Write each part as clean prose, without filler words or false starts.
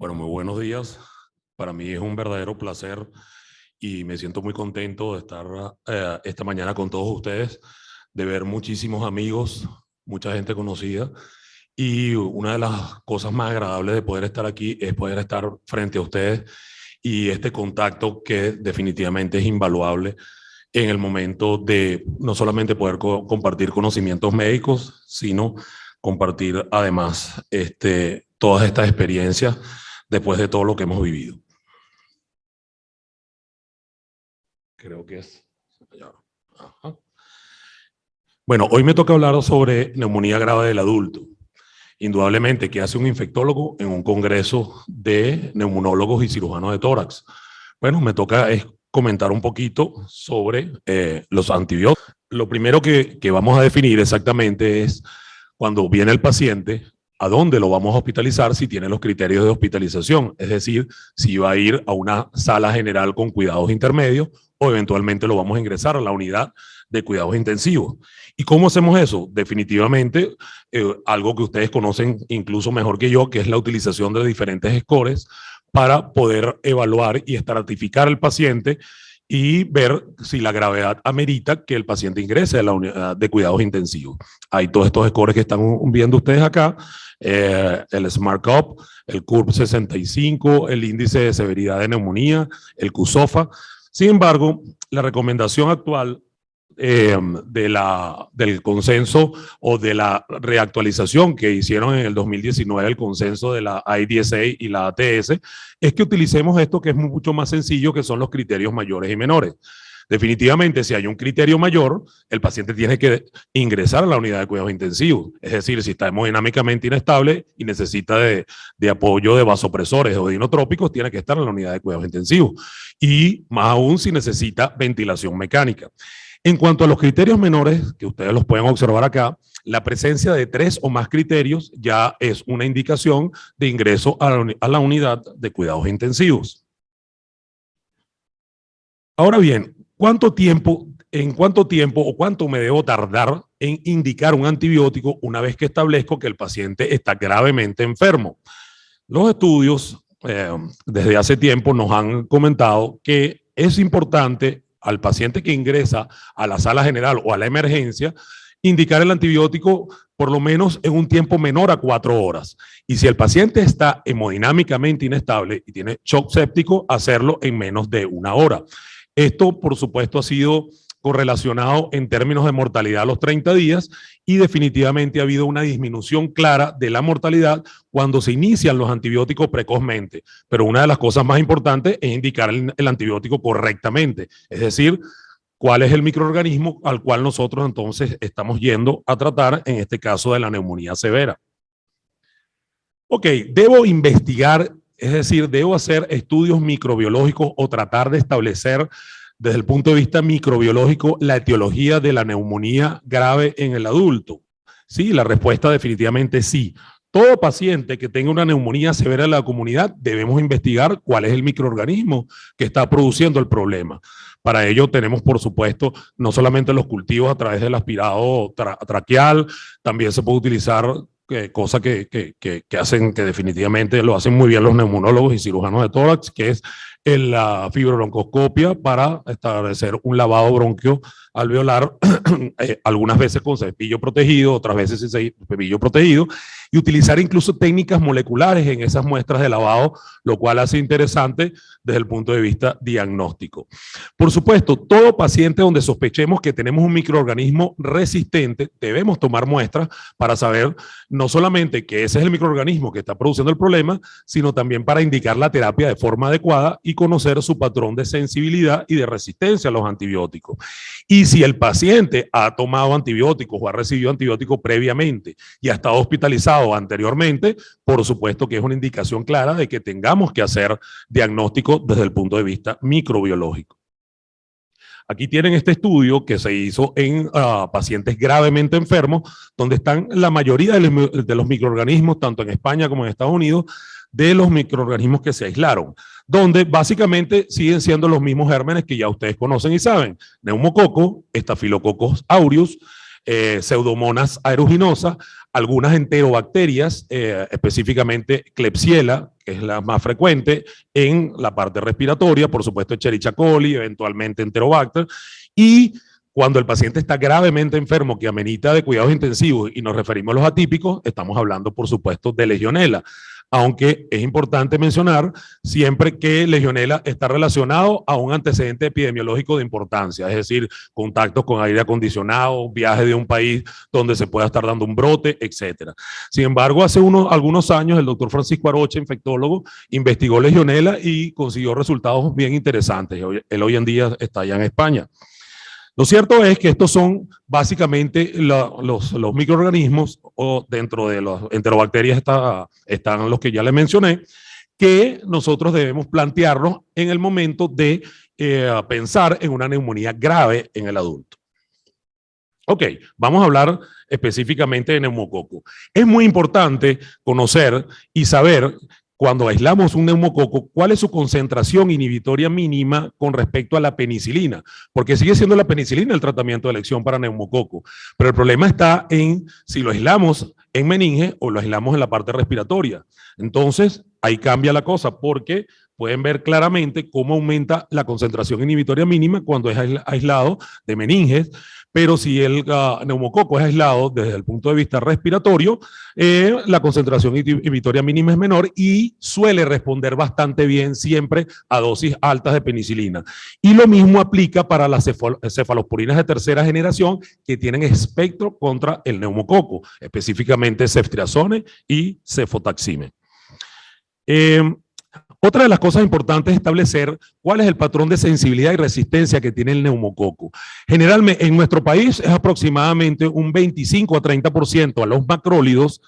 Bueno, muy buenos días. Para mí es un verdadero placer y me siento muy contento de estar esta mañana con todos ustedes, de ver muchísimos amigos, mucha gente conocida. Y una de las cosas más agradables de poder estar aquí es poder estar frente a ustedes y este contacto que definitivamente es invaluable en el momento de no solamente poder compartir conocimientos médicos, sino compartir además todas estas experiencias después de todo lo que hemos vivido. Creo que es... Ajá. Bueno, hoy me toca hablar sobre neumonía grave del adulto. Indudablemente, ¿qué hace un infectólogo en un congreso de neumonólogos y cirujanos de tórax? Bueno, me toca comentar un poquito sobre los antibióticos. Lo primero que vamos a definir exactamente es cuando viene el paciente, a dónde lo vamos a hospitalizar si tiene los criterios de hospitalización, es decir, si va a ir a una sala general con cuidados intermedios o eventualmente lo vamos a ingresar a la unidad de cuidados intensivos. ¿Y cómo hacemos eso? Definitivamente, algo que ustedes conocen incluso mejor que yo, que es la utilización de diferentes scores para poder evaluar y estratificar al paciente y ver si la gravedad amerita que el paciente ingrese a la unidad de cuidados intensivos. Hay todos estos scores que están viendo ustedes acá, el SmartCup, el CURB 65, el índice de severidad de neumonía, el QSOFA. Sin embargo, la recomendación actual del consenso o de la reactualización que hicieron en el 2019, el consenso de la IDSA y la ATS, es que utilicemos esto que es mucho más sencillo, que son los criterios mayores y menores. Definitivamente, si hay un criterio mayor, el paciente tiene que ingresar a la unidad de cuidados intensivos. Es decir, si está hemodinámicamente inestable y necesita de apoyo de vasopresores o de inotrópicos, tiene que estar en la unidad de cuidados intensivos. Y más aún si necesita ventilación mecánica. En cuanto a los criterios menores, que ustedes los pueden observar acá, la presencia de 3 o más criterios ya es una indicación de ingreso a la unidad de cuidados intensivos. Ahora bien, ¿en cuánto tiempo o cuánto me debo tardar en indicar un antibiótico una vez que establezco que el paciente está gravemente enfermo? Los estudios desde hace tiempo nos han comentado que es importante al paciente que ingresa a la sala general o a la emergencia indicar el antibiótico por lo menos en un tiempo menor a 4 horas. Y si el paciente está hemodinámicamente inestable y tiene shock séptico, hacerlo en menos de 1 hora. Esto, por supuesto, ha sido correlacionado en términos de mortalidad a los 30 días y definitivamente ha habido una disminución clara de la mortalidad cuando se inician los antibióticos precozmente. Pero una de las cosas más importantes es indicar el antibiótico correctamente, es decir, cuál es el microorganismo al cual nosotros entonces estamos yendo a tratar, en este caso de la neumonía severa. Ok, debo investigar, es decir, debo hacer estudios microbiológicos o tratar de establecer desde el punto de vista microbiológico la etiología de la neumonía grave en el adulto. Sí, la respuesta definitivamente es sí. Todo paciente que tenga una neumonía severa en la comunidad debemos investigar cuál es el microorganismo que está produciendo el problema. Para ello tenemos, por supuesto, no solamente los cultivos a través del aspirado traqueal, también se puede utilizar cosa que hacen, que definitivamente lo hacen muy bien los neumonólogos y cirujanos de tórax, que es la fibrobroncoscopia para establecer un lavado bronquio alveolar, algunas veces con cepillo protegido, otras veces sin cepillo protegido, y utilizar incluso técnicas moleculares en esas muestras de lavado, lo cual hace interesante desde el punto de vista diagnóstico. Por supuesto, todo paciente donde sospechemos que tenemos un microorganismo resistente, debemos tomar muestras para saber no solamente que ese es el microorganismo que está produciendo el problema, sino también para indicar la terapia de forma adecuada y conocer su patrón de sensibilidad y de resistencia a los antibióticos. Y si el paciente ha tomado antibióticos o ha recibido antibióticos previamente y ha estado hospitalizado anteriormente, por supuesto que es una indicación clara de que tengamos que hacer diagnóstico desde el punto de vista microbiológico. Aquí tienen este estudio que se hizo en pacientes gravemente enfermos, donde están la mayoría de los microorganismos, tanto en España como en Estados Unidos, de los microorganismos que se aislaron, donde básicamente siguen siendo los mismos gérmenes que ya ustedes conocen y saben: neumococo, estafilococcus aureus, Pseudomonas aeruginosa, algunas enterobacterias, específicamente Klebsiella, que es la más frecuente en la parte respiratoria, por supuesto Escherichia coli, eventualmente Enterobacter, y cuando el paciente está gravemente enfermo que amerita de cuidados intensivos y nos referimos a los atípicos, estamos hablando por supuesto de Legionella. Aunque es importante mencionar siempre que Legionella está relacionado a un antecedente epidemiológico de importancia, es decir, contactos con aire acondicionado, viaje de un país donde se pueda estar dando un brote, etc. Sin embargo, hace algunos años el doctor Francisco Arocha, infectólogo, investigó Legionella y consiguió resultados bien interesantes. Él hoy en día está allá en España. Lo cierto es que estos son básicamente los microorganismos, o dentro de las enterobacterias están los que ya les mencioné, que nosotros debemos plantearnos en el momento de pensar en una neumonía grave en el adulto. Ok, vamos a hablar específicamente de neumococo. Es muy importante conocer y saber, cuando aislamos un neumococo, cuál es su concentración inhibitoria mínima con respecto a la penicilina, porque sigue siendo la penicilina el tratamiento de elección para neumococo, pero el problema está en si lo aislamos en meninge o lo aislamos en la parte respiratoria. Entonces, ahí cambia la cosa, porque pueden ver claramente cómo aumenta la concentración inhibitoria mínima cuando es aislado de meninges, pero si el neumococo es aislado desde el punto de vista respiratorio, la concentración inhibitoria mínima es menor y suele responder bastante bien siempre a dosis altas de penicilina. Y lo mismo aplica para las cefalosporinas de tercera generación que tienen espectro contra el neumococo, específicamente ceftriaxone y cefotaxime. Otra de las cosas importantes es establecer cuál es el patrón de sensibilidad y resistencia que tiene el neumococo. Generalmente en nuestro país es aproximadamente un 25 a 30% a los macrólidos,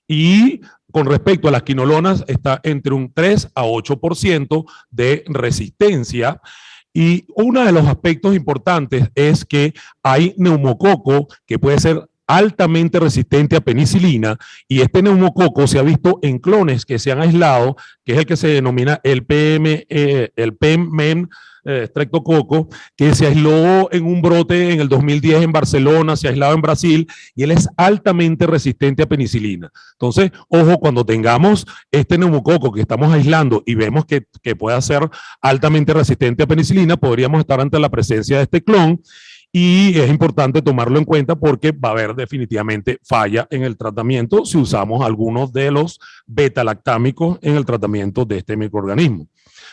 y con respecto a las quinolonas está entre un 3 a 8% de resistencia. Y uno de los aspectos importantes es que hay neumococo que puede ser altamente resistente a penicilina, y este neumococo se ha visto en clones que se han aislado, que es el que se denomina el PEM-MEN streptococo, que se aisló en un brote en el 2010 en Barcelona, se ha aislado en Brasil, y él es altamente resistente a penicilina. Entonces, ojo, cuando tengamos este neumococo que estamos aislando y vemos que pueda ser altamente resistente a penicilina, podríamos estar ante la presencia de este clon. Y es importante tomarlo en cuenta porque va a haber definitivamente falla en el tratamiento si usamos algunos de los beta-lactámicos en el tratamiento de este microorganismo.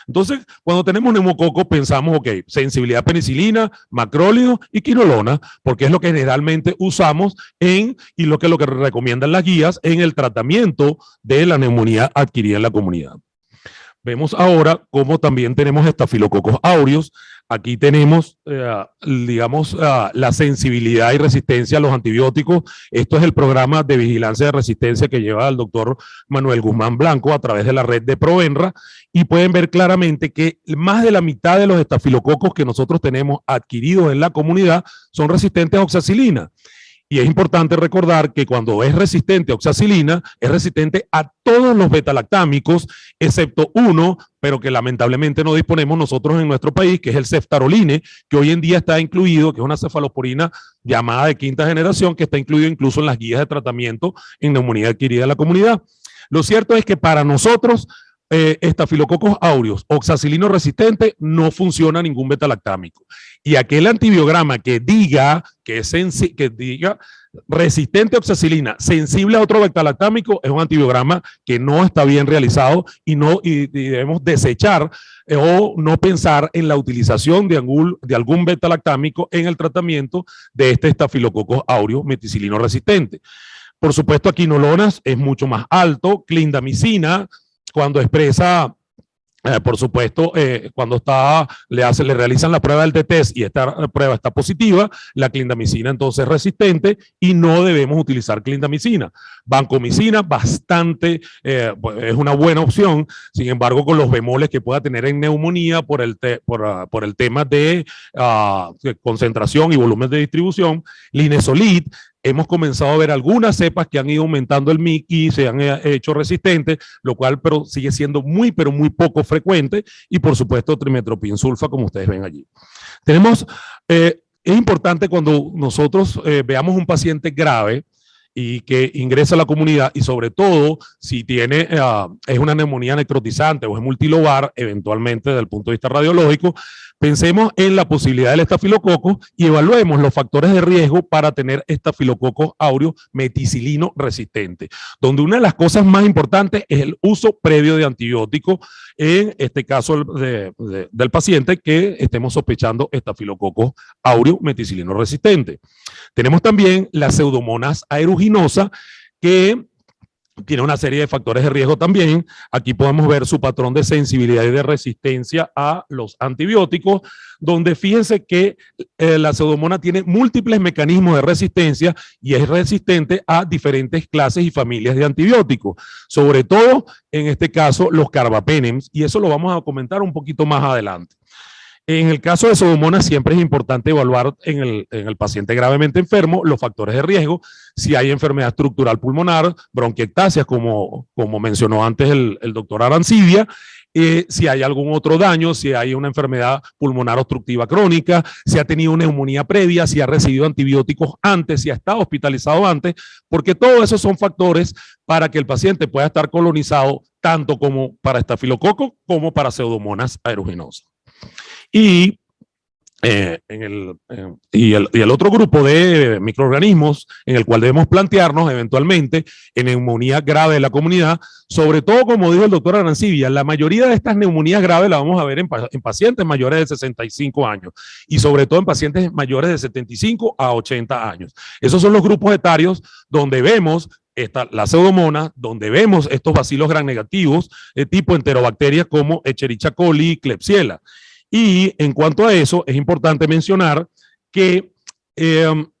Entonces, cuando tenemos neumococo, pensamos, ok, sensibilidad a penicilina, macrólido y quinolona, porque es lo que generalmente usamos y lo que recomiendan las guías en el tratamiento de la neumonía adquirida en la comunidad. Vemos ahora cómo también tenemos estafilococos aureus. Aquí tenemos, la sensibilidad y resistencia a los antibióticos. Esto es el programa de vigilancia de resistencia que lleva el doctor Manuel Guzmán Blanco a través de la red de Provenra, y pueden ver claramente que más de la mitad de los estafilococos que nosotros tenemos adquiridos en la comunidad son resistentes a oxacilina. Y es importante recordar que cuando es resistente a oxacilina, es resistente a todos los beta-lactámicos, excepto uno, pero que lamentablemente no disponemos nosotros en nuestro país, que es el ceftaroline, que hoy en día está incluido, que es una cefalosporina llamada de quinta generación, que está incluido incluso en las guías de tratamiento en neumonía adquirida en la comunidad. Lo cierto es que para nosotros, estafilococos aureus, oxacilino resistente, no funciona ningún beta-lactámico. Y aquel antibiograma que diga resistente a oxacilina, sensible a otro beta-lactámico, es un antibiograma que no está bien realizado y debemos desechar o no pensar en la utilización de algún beta-lactámico en el tratamiento de este estafilococos aureus meticilino resistente. Por supuesto, quinolonas es mucho más alto, clindamicina, cuando expresa, por supuesto, cuando le realizan la prueba del T-test y esta prueba está positiva, la clindamicina entonces es resistente y no debemos utilizar clindamicina. Vancomicina, bastante, es una buena opción, sin embargo, con los bemoles que pueda tener en neumonía por el tema de concentración y volumen de distribución. Linezolid, hemos comenzado a ver algunas cepas que han ido aumentando el MIC y se han hecho resistentes, lo cual pero sigue siendo muy, pero muy poco frecuente, y por supuesto trimetoprim sulfa, como ustedes ven allí. Tenemos es importante cuando nosotros veamos un paciente grave y que ingresa a la comunidad, y sobre todo si tiene, es una neumonía necrotizante o es multilobar, eventualmente desde el punto de vista radiológico, pensemos en la posibilidad del estafilococo y evaluemos los factores de riesgo para tener estafilococo aureus meticilino resistente, donde una de las cosas más importantes es el uso previo de antibióticos, en este caso del paciente que estemos sospechando estafilococo aureus meticilino resistente. Tenemos también las pseudomonas aeruginosa, que tiene una serie de factores de riesgo también. Aquí podemos ver su patrón de sensibilidad y de resistencia a los antibióticos, donde fíjense que la pseudomona tiene múltiples mecanismos de resistencia y es resistente a diferentes clases y familias de antibióticos, sobre todo en este caso los carbapenems, y eso lo vamos a comentar un poquito más adelante. En el caso de pseudomonas siempre es importante evaluar en el paciente gravemente enfermo los factores de riesgo, si hay enfermedad estructural pulmonar, bronquiectasias, como mencionó antes el doctor Arancibia, si hay algún otro daño, si hay una enfermedad pulmonar obstructiva crónica, si ha tenido una neumonía previa, si ha recibido antibióticos antes, si ha estado hospitalizado antes, porque todos esos son factores para que el paciente pueda estar colonizado tanto como para estafilococo como para pseudomonas aeruginosas. Y el otro grupo de microorganismos en el cual debemos plantearnos eventualmente en neumonía grave de la comunidad, sobre todo, como dijo el doctor Arancibia, la mayoría de estas neumonías graves la vamos a ver en pacientes mayores de 65 años y sobre todo en pacientes mayores de 75 a 80 años. Esos son los grupos etarios donde vemos la pseudomonas, donde vemos estos bacilos gram negativos de tipo enterobacterias como Escherichia coli y Klebsiella. Y en cuanto a eso, es importante mencionar que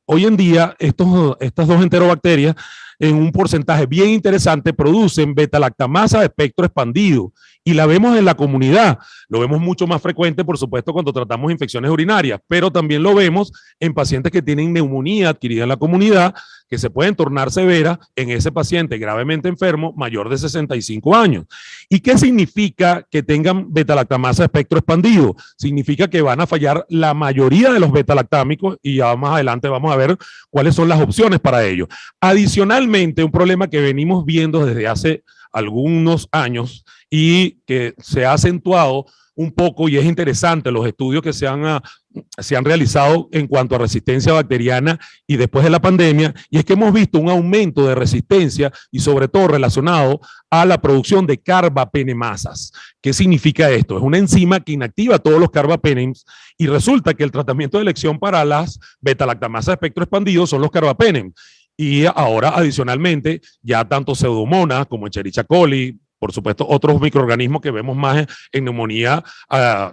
hoy en día estas dos enterobacterias en un porcentaje bien interesante producen beta-lactamasa de espectro expandido y la vemos en la comunidad. Lo vemos mucho más frecuente, por supuesto, cuando tratamos infecciones urinarias, pero también lo vemos en pacientes que tienen neumonía adquirida en la comunidad, que se pueden tornar severas en ese paciente gravemente enfermo mayor de 65 años. ¿Y qué significa que tengan beta-lactamasa de espectro expandido? Significa que van a fallar la mayoría de los beta-lactámicos y ya más adelante vamos a ver cuáles son las opciones para ello. Adicionalmente, un problema que venimos viendo desde hace algunos años y que se ha acentuado un poco, y es interesante los estudios que se han realizado en cuanto a resistencia bacteriana y después de la pandemia, y es que hemos visto un aumento de resistencia y sobre todo relacionado a la producción de carbapenemasas. ¿Qué significa esto? Es una enzima que inactiva todos los carbapenems y resulta que el tratamiento de elección para las beta-lactamasas de espectro expandido son los carbapenems. Y ahora, adicionalmente, ya tanto pseudomonas como Escherichia coli, por supuesto, otros microorganismos que vemos más en neumonía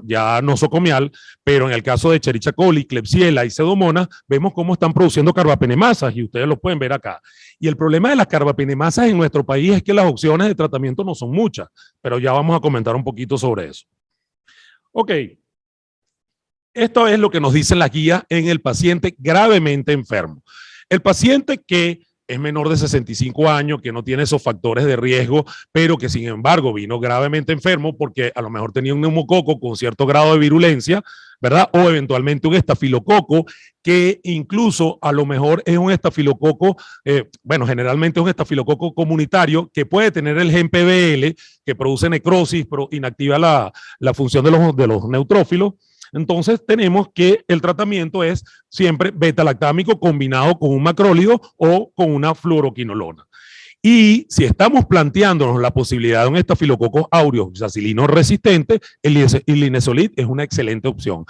ya nosocomial, pero en el caso de Escherichia coli, Klebsiella y pseudomonas, vemos cómo están produciendo carbapenemasas y ustedes lo pueden ver acá. Y el problema de las carbapenemasas en nuestro país es que las opciones de tratamiento no son muchas, pero ya vamos a comentar un poquito sobre eso. Ok. Esto es lo que nos dicen las guías en el paciente gravemente enfermo. El paciente que es menor de 65 años, que no tiene esos factores de riesgo, pero que sin embargo vino gravemente enfermo porque a lo mejor tenía un neumococo con cierto grado de virulencia, ¿verdad? O eventualmente un estafilococo, que incluso a lo mejor es un estafilococo, bueno, generalmente es un estafilococo comunitario que puede tener el gen PBL, que produce necrosis, pero inactiva la función de los neutrófilos. Entonces tenemos que el tratamiento es siempre beta-lactámico combinado con un macrólido o con una fluoroquinolona. Y si estamos planteándonos la posibilidad de un estafilococo aureus zacilino resistente, el linezolid es una excelente opción.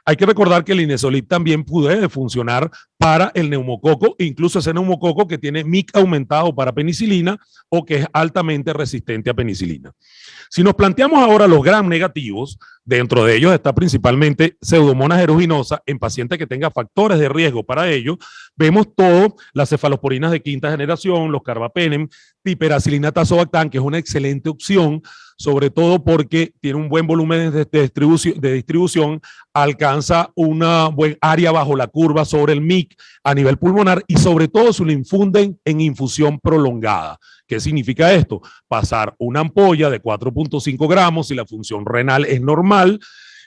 Hay que recordar que el linezolid también puede funcionar para el neumococo, incluso ese neumococo que tiene MIC aumentado para penicilina o que es altamente resistente a penicilina. Si nos planteamos ahora los gram negativos, dentro de ellos está principalmente pseudomonas aeruginosa en pacientes que tengan factores de riesgo para ello. Vemos todo, las cefalosporinas de quinta generación, los carbapenem, piperacilina tazobactam, que es una excelente opción, sobre todo porque tiene un buen volumen de distribución, alcanza una buena área bajo la curva sobre el MIC a nivel pulmonar y sobre todo se lo infunden en infusión prolongada. ¿Qué significa esto? Pasar una ampolla de 4.5 gramos si la función renal es normal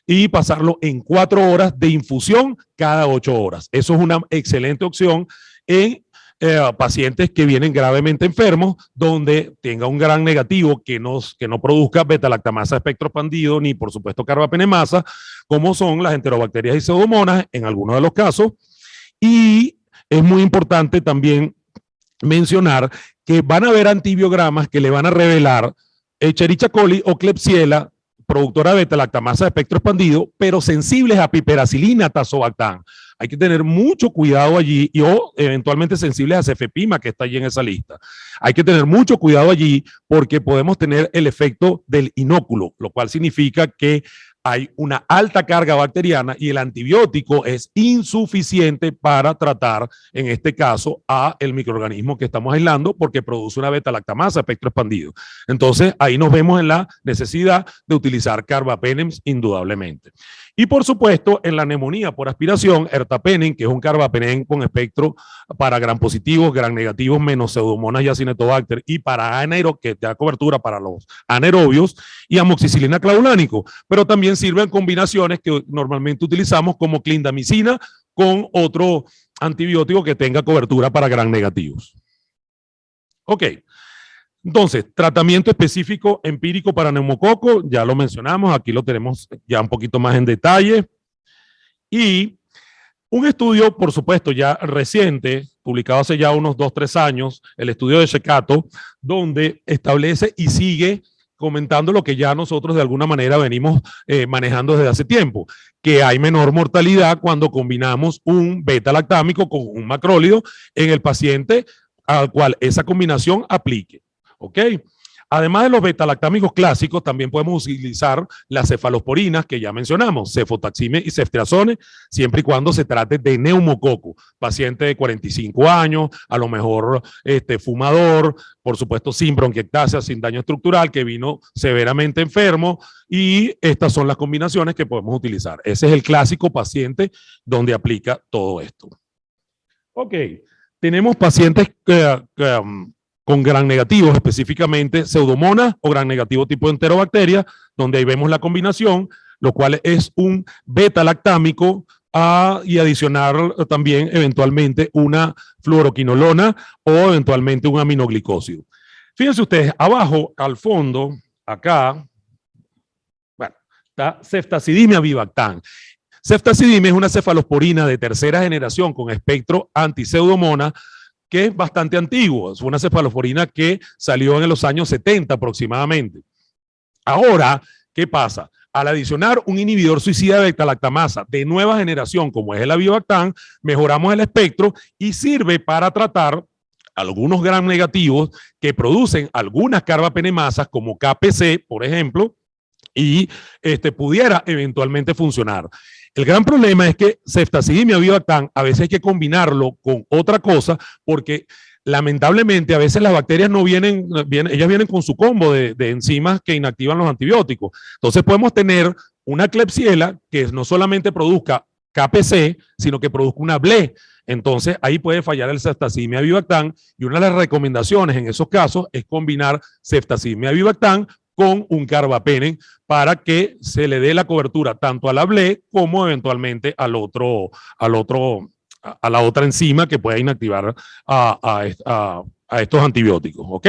y pasarlo en 4 horas de infusión cada 8 horas. Eso es una excelente opción en pacientes que vienen gravemente enfermos, donde tenga un gran negativo que no produzca beta-lactamasa espectro expandido, ni por supuesto carbapenemasa, como son las enterobacterias y pseudomonas en algunos de los casos. Y es muy importante también mencionar que van a haber antibiogramas que le van a revelar Escherichia coli o Klebsiella, productora de beta-lactamasa de espectro expandido, pero sensibles a piperacilina, tazobactam. Hay que tener mucho cuidado allí o eventualmente sensibles a cefepima, que está allí en esa lista. Hay que tener mucho cuidado allí porque podemos tener el efecto del inóculo, lo cual significa que hay una alta carga bacteriana y el antibiótico es insuficiente para tratar, en este caso, a el microorganismo que estamos aislando porque produce una beta-lactamasa espectro expandido. Entonces, ahí nos vemos en la necesidad de utilizar carbapenems indudablemente. Y por supuesto, en la neumonía por aspiración, ertapenem, que es un carbapenem con espectro para gram positivos, gram negativos, menos pseudomonas y acinetobacter, y para anaerobios, que da cobertura para los anaerobios, y amoxicilina clavulánico, pero también sirven combinaciones que normalmente utilizamos como clindamicina con otro antibiótico que tenga cobertura para gram negativos. Ok. Entonces, tratamiento específico empírico para neumococo, ya lo mencionamos, aquí lo tenemos ya un poquito más en detalle. Y un estudio, por supuesto, ya reciente, publicado hace ya unos 2-3 años, el estudio de Shekato, donde establece y sigue comentando lo que ya nosotros de alguna manera venimos manejando desde hace tiempo, que hay menor mortalidad cuando combinamos un beta-lactámico con un macrólido en el paciente al cual esa combinación aplique. ¿Ok? Además de los beta-lactámicos clásicos, también podemos utilizar las cefalosporinas que ya mencionamos, cefotaxime y ceftriaxone, siempre y cuando se trate de neumococo. Paciente de 45 años, a lo mejor fumador, por supuesto sin bronquiectasia, sin daño estructural, que vino severamente enfermo, y estas son las combinaciones que podemos utilizar. Ese es el clásico paciente donde aplica todo esto. Ok, tenemos pacientes con gram negativos, específicamente pseudomonas o gram negativo tipo enterobacteria, donde ahí vemos la combinación, lo cual es un beta-lactámico y adicionar también eventualmente una fluoroquinolona o eventualmente un aminoglicósido. Fíjense ustedes, abajo, al fondo, acá, bueno, está ceftazidimia avibactam. Ceftazidimia es una cefalosporina de tercera generación con espectro anti-pseudomonas, que es bastante antiguo, es una cefalosporina que salió en los años 70 aproximadamente. Ahora, ¿qué pasa? Al adicionar un inhibidor suicida de beta-lactamasa de nueva generación, como es el avibactam, mejoramos el espectro y sirve para tratar algunos gram negativos que producen algunas carbapenemasas, como KPC, por ejemplo, y pudiera eventualmente funcionar. El gran problema es que ceftazidimia avibactam a veces hay que combinarlo con otra cosa porque lamentablemente a veces las bacterias no vienen, ellas vienen con su combo de enzimas que inactivan los antibióticos. Entonces podemos tener una Klebsiella que no solamente produzca KPC, sino que produzca una BLE. Entonces ahí puede fallar el ceftazidimia avibactam y una de las recomendaciones en esos casos es combinar ceftazidimia avibactam con un carbapenem para que se le dé la cobertura tanto a la BLE como eventualmente a la otra enzima que pueda inactivar a estos antibióticos, ¿ok?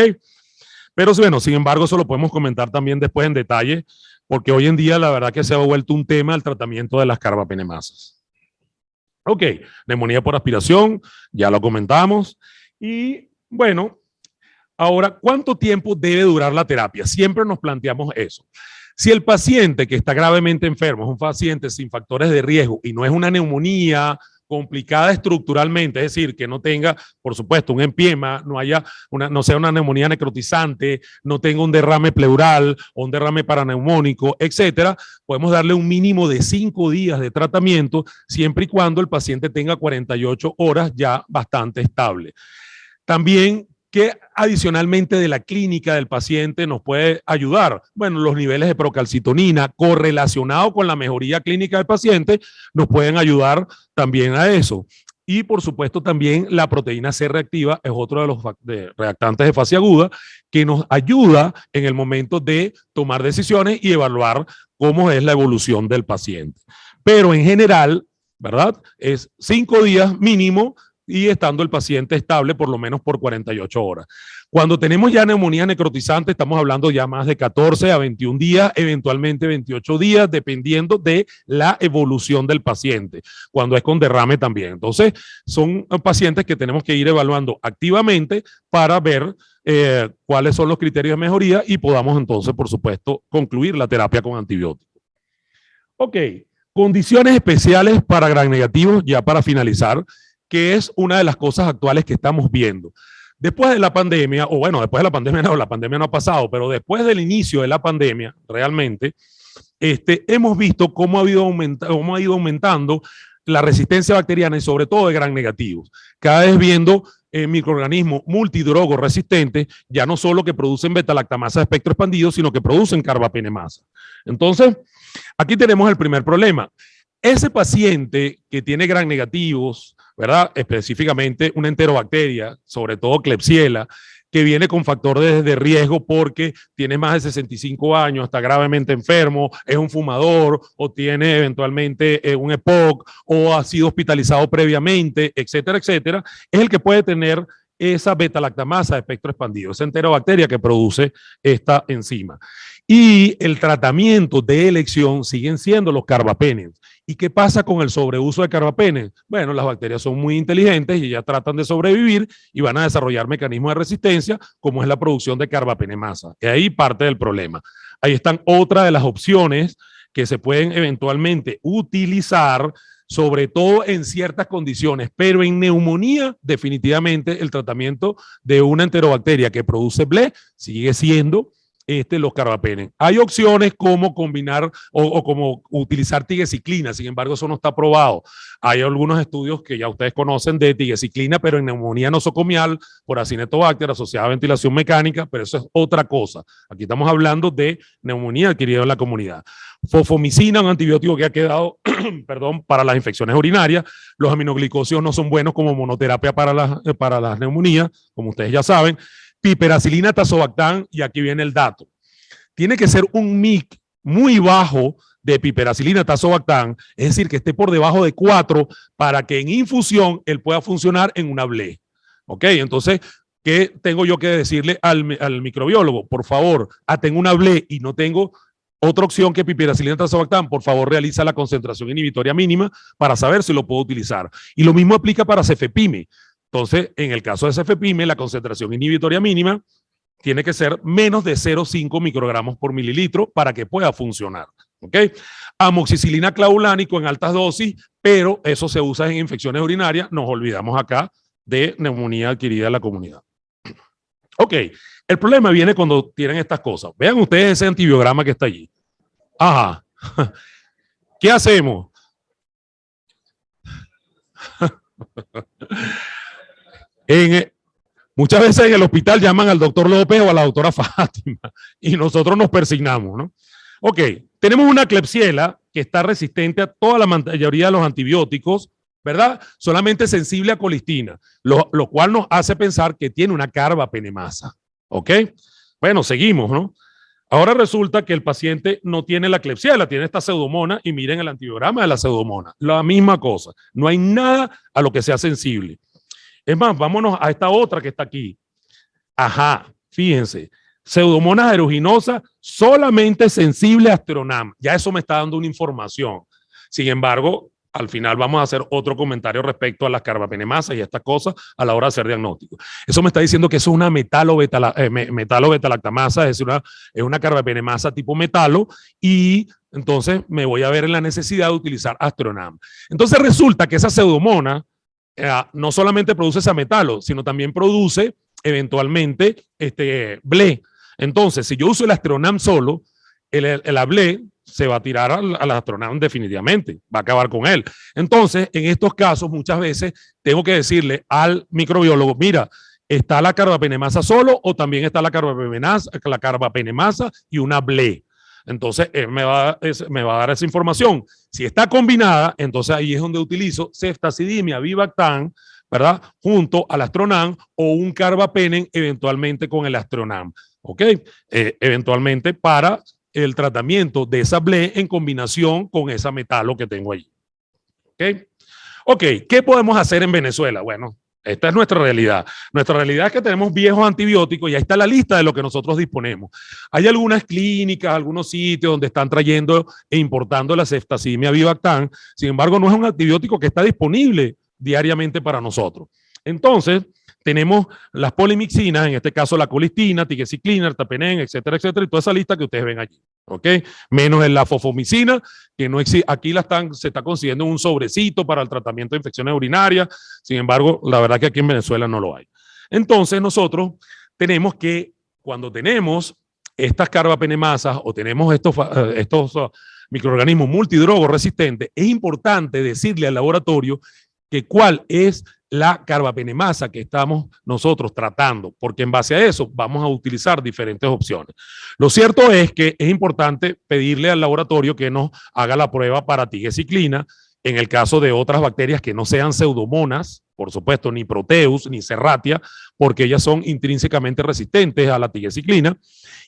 Pero bueno, sin embargo, eso lo podemos comentar también después en detalle, porque hoy en día la verdad que se ha vuelto un tema el tratamiento de las carbapenemasas. Ok, neumonía por aspiración, ya lo comentamos, y bueno, ahora, ¿cuánto tiempo debe durar la terapia? Siempre nos planteamos eso. Si el paciente que está gravemente enfermo es un paciente sin factores de riesgo y no es una neumonía complicada estructuralmente, es decir, que no tenga, por supuesto, un empiema, no sea una neumonía necrotizante, no tenga un derrame pleural o un derrame paraneumónico, etcétera, podemos darle un mínimo de 5 días de tratamiento siempre y cuando el paciente tenga 48 horas ya bastante estable. También, ¿qué adicionalmente de la clínica del paciente nos puede ayudar? Bueno, los niveles de procalcitonina correlacionados con la mejoría clínica del paciente nos pueden ayudar también a eso. Y por supuesto también la proteína C reactiva es otro de los reactantes de fase aguda que nos ayuda en el momento de tomar decisiones y evaluar cómo es la evolución del paciente. Pero en general, ¿verdad? Es 5 días mínimo y estando el paciente estable por lo menos por 48 horas. Cuando tenemos ya neumonía necrotizante, estamos hablando ya más de 14 a 21 días, eventualmente 28 días, dependiendo de la evolución del paciente, cuando es con derrame también. Entonces, son pacientes que tenemos que ir evaluando activamente para ver cuáles son los criterios de mejoría y podamos entonces, por supuesto, concluir la terapia con antibióticos. Ok, condiciones especiales para gram negativos, ya para finalizar, que es una de las cosas actuales que estamos viendo. Después de la pandemia, o bueno, después de la pandemia no ha pasado, pero después del inicio de la pandemia, realmente, hemos visto cómo ha ido aumentando la resistencia bacteriana y sobre todo de gram negativos. Cada vez viendo microorganismos multidrogos resistentes, ya no solo que producen beta-lactamasa de espectro expandido, sino que producen carbapenemasa. Entonces, aquí tenemos el primer problema. Ese paciente que tiene gram negativos, ¿verdad? Específicamente una enterobacteria, sobre todo Klebsiella, que viene con factores de riesgo porque tiene más de 65 años, está gravemente enfermo, es un fumador o tiene eventualmente un EPOC o ha sido hospitalizado previamente, etcétera, etcétera, es el que puede tener esa beta-lactamasa de espectro expandido, esa enterobacteria que produce esta enzima. Y el tratamiento de elección siguen siendo los carbapenems. ¿Y qué pasa con el sobreuso de carbapenems? Bueno, las bacterias son muy inteligentes y ya tratan de sobrevivir y van a desarrollar mecanismos de resistencia, como es la producción de carbapenemasa. Y ahí parte del problema. Ahí están otra de las opciones que se pueden eventualmente utilizar, sobre todo en ciertas condiciones, pero en neumonía, definitivamente el tratamiento de una enterobacteria que produce BLE sigue siendo los carbapenems. Hay opciones como combinar o como utilizar tigecyclina, sin embargo, eso no está probado. Hay algunos estudios que ya ustedes conocen de tigecyclina, pero en neumonía nosocomial por Acinetobacter asociada a ventilación mecánica, pero eso es otra cosa. Aquí estamos hablando de neumonía adquirida en la comunidad. Fofomicina, un antibiótico que ha quedado perdón, para las infecciones urinarias. Los aminoglicosios no son buenos como monoterapia para las neumonías, como ustedes ya saben. Piperacilina, tazobactam, y aquí viene el dato. Tiene que ser un MIC muy bajo de piperacilina, tazobactam, es decir, que esté por debajo de 4 para que en infusión él pueda funcionar en una BLE. ¿Ok? Entonces, ¿qué tengo yo que decirle al microbiólogo? Por favor, tengo una BLE y no tengo otra opción que piperacilina, tazobactam, por favor realiza la concentración inhibitoria mínima para saber si lo puedo utilizar. Y lo mismo aplica para cefepime. Entonces, en el caso de cefepime, la concentración inhibitoria mínima tiene que ser menos de 0,5 microgramos por mililitro para que pueda funcionar. ¿Ok? Amoxicilina clavulánico en altas dosis, pero eso se usa en infecciones urinarias. Nos olvidamos acá de neumonía adquirida en la comunidad. Ok, el problema viene cuando tienen estas cosas. Vean ustedes ese antibiograma que está allí. Ajá. ¿Qué hacemos? Muchas veces en el hospital llaman al doctor López o a la doctora Fátima y nosotros nos persignamos, ¿no? Ok, tenemos una Klebsiella que está resistente a toda la mayoría de los antibióticos, ¿verdad? Solamente sensible a colistina, lo cual nos hace pensar que tiene una carbapenemasa, ¿ok? Bueno, seguimos, ¿no? Ahora resulta que el paciente no tiene la Klebsiella, tiene esta pseudomona y miren el antibiograma de la pseudomona, la misma cosa, no hay nada a lo que sea sensible. Es más, vámonos a esta otra que está aquí. Ajá, fíjense, Pseudomonas aeruginosa solamente sensible a Astronam. Ya eso me está dando una información. Sin embargo, al final vamos a hacer otro comentario respecto a las carbapenemasas y estas cosas a la hora de hacer diagnóstico. Eso me está diciendo que eso es una metalo-betalactamasa, es decir, es una carbapenemasa tipo metalo, y entonces me voy a ver en la necesidad de utilizar Astronam. Entonces resulta que esa pseudomona no solamente produce esa metalo, sino también produce eventualmente BLE. Entonces, si yo uso el Astronam solo, el BLE se va a tirar al Astronam definitivamente, va a acabar con él. Entonces, en estos casos, muchas veces tengo que decirle al microbiólogo, mira, ¿está la carbapenemasa solo o también está la carbapenemasa y una BLE? Entonces, él me va a dar esa información. Si está combinada, entonces ahí es donde utilizo ceftazidimia, Vivactam, ¿verdad? Junto al Astronam o un carbapenem eventualmente con el Astronam, ¿ok? Eventualmente para el tratamiento de esa ble en combinación con esa metalo que tengo allí. Ok, ¿qué podemos hacer en Venezuela? Bueno, esta es nuestra realidad. Nuestra realidad es que tenemos viejos antibióticos y ahí está la lista de lo que nosotros disponemos. Hay algunas clínicas, algunos sitios donde están trayendo e importando la ceftazimia avibactam. Sin embargo, no es un antibiótico que está disponible diariamente para nosotros. Entonces, tenemos las polimixinas, en este caso la colistina, tigecyclina, ertapenem, etcétera, etcétera, y toda esa lista que ustedes ven allí. ¿Ok? Menos la fofomicina, que no existe, aquí se está consiguiendo un sobrecito para el tratamiento de infecciones urinarias. Sin embargo, la verdad que aquí en Venezuela no lo hay. Entonces, nosotros tenemos que, cuando tenemos estas carbapenemasas o tenemos estos microorganismos multidrogos resistentes, es importante decirle al laboratorio que cuál es la carbapenemasa que estamos nosotros tratando, porque en base a eso vamos a utilizar diferentes opciones. Lo cierto es que es importante pedirle al laboratorio que nos haga la prueba para tigecyclina, en el caso de otras bacterias que no sean pseudomonas, por supuesto, ni proteus, ni serratia, porque ellas son intrínsecamente resistentes a la tigecyclina,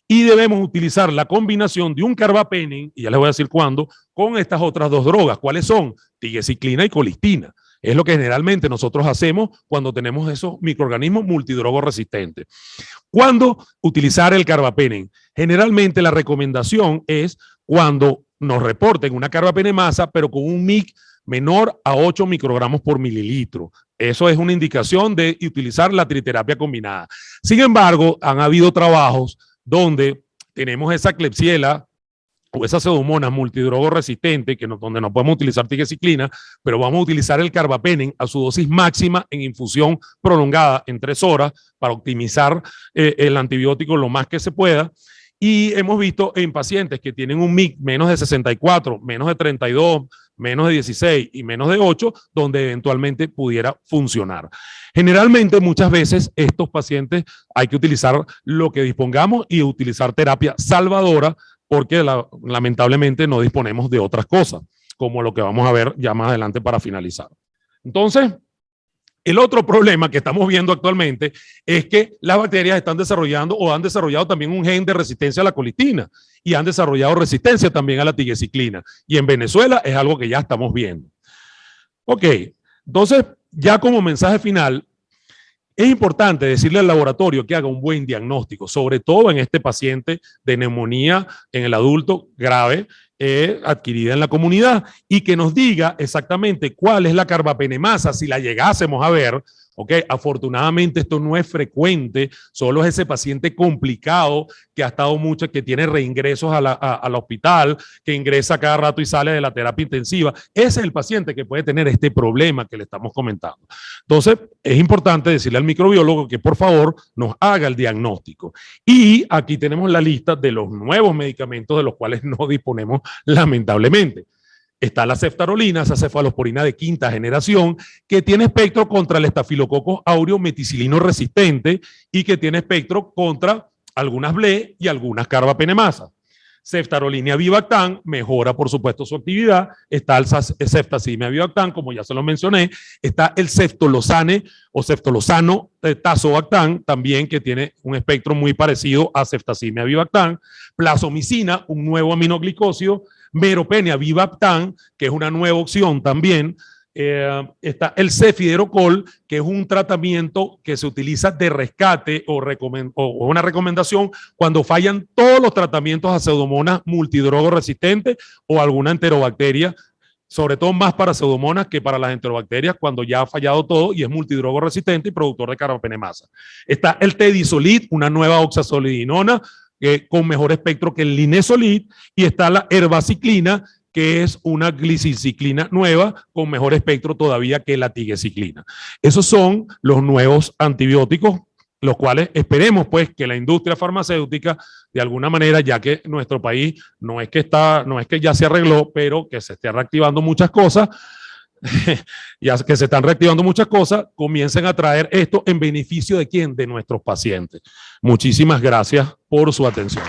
y debemos utilizar la combinación de un carbapenem, y ya les voy a decir cuándo, con estas otras dos drogas. ¿Cuáles son? Tigecyclina y colistina. Es lo que generalmente nosotros hacemos cuando tenemos esos microorganismos multidrogos resistentes. ¿Cuándo utilizar el carbapenem? Generalmente la recomendación es cuando nos reporten una carbapenemasa, pero con un MIC menor a 8 microgramos por mililitro. Eso es una indicación de utilizar la triterapia combinada. Sin embargo, han habido trabajos donde tenemos esa Klebsiella o esa pseudomonas multidrogo resistente, donde no podemos utilizar tigecyclina, pero vamos a utilizar el carbapenem a su dosis máxima en infusión prolongada en 3 horas para optimizar el antibiótico lo más que se pueda. Y hemos visto en pacientes que tienen un MIC menos de 64, menos de 32, menos de 16 y menos de 8, donde eventualmente pudiera funcionar. Generalmente, muchas veces, estos pacientes hay que utilizar lo que dispongamos y utilizar terapia salvadora, porque lamentablemente no disponemos de otras cosas, como lo que vamos a ver ya más adelante para finalizar. Entonces, el otro problema que estamos viendo actualmente es que las bacterias están desarrollando o han desarrollado también un gen de resistencia a la colistina y han desarrollado resistencia también a la tigecyclina. Y en Venezuela es algo que ya estamos viendo. Ok, entonces ya como mensaje final, es importante decirle al laboratorio que haga un buen diagnóstico, sobre todo en este paciente de neumonía en el adulto grave adquirida en la comunidad, y que nos diga exactamente cuál es la carbapenemasa si la llegásemos a ver. ¿Ok? Afortunadamente esto no es frecuente, solo es ese paciente complicado que ha estado mucho, que tiene reingresos al hospital, que ingresa cada rato y sale de la terapia intensiva. Ese es el paciente que puede tener este problema que le estamos comentando. Entonces, es importante decirle al microbiólogo que por favor nos haga el diagnóstico. Y aquí tenemos la lista de los nuevos medicamentos de los cuales no disponemos lamentablemente. Está la ceftarolina, esa cefalosporina de 5ª generación, que tiene espectro contra el estafilococo áureo meticilino resistente y que tiene espectro contra algunas ble y algunas carbapenemasas. Ceftarolina avibactam mejora, por supuesto, su actividad. Está el ceftazimia avibactam, como ya se lo mencioné. Está el ceftolozane o ceftolozano tazobactam, también, que tiene un espectro muy parecido a ceftazimia avibactam. Plazomicina, un nuevo aminoglicósido. Meropenem avibactam, que es una nueva opción también. Está el cefiderocol, que es un tratamiento que se utiliza de rescate o una recomendación cuando fallan todos los tratamientos a pseudomonas multidrogo resistentes o alguna enterobacteria, sobre todo más para pseudomonas que para las enterobacterias, cuando ya ha fallado todo y es multidrogo resistente y productor de carbapenemasa. Está el tedisolid, una nueva oxazolidinona con mejor espectro que el linezolid, y está la herbaciclina, que es una gliciciclina nueva con mejor espectro todavía que la tigecyclina. Esos son los nuevos antibióticos, los cuales esperemos pues que la industria farmacéutica de alguna manera, ya que nuestro país no es que ya se arregló, pero que se esté reactivando muchas cosas, ya que se están reactivando muchas cosas, comiencen a traer esto en beneficio de ¿quién? De nuestros pacientes. Muchísimas gracias por su atención.